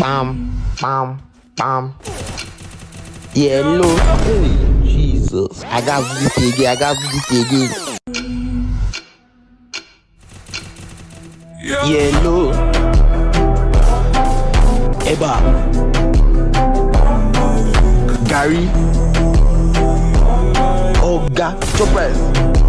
Bam, bam, bam. Yellow. Hey, Jesus. I got this again. I got this again. Yellow. Eba. Gary. Oga. Chopras.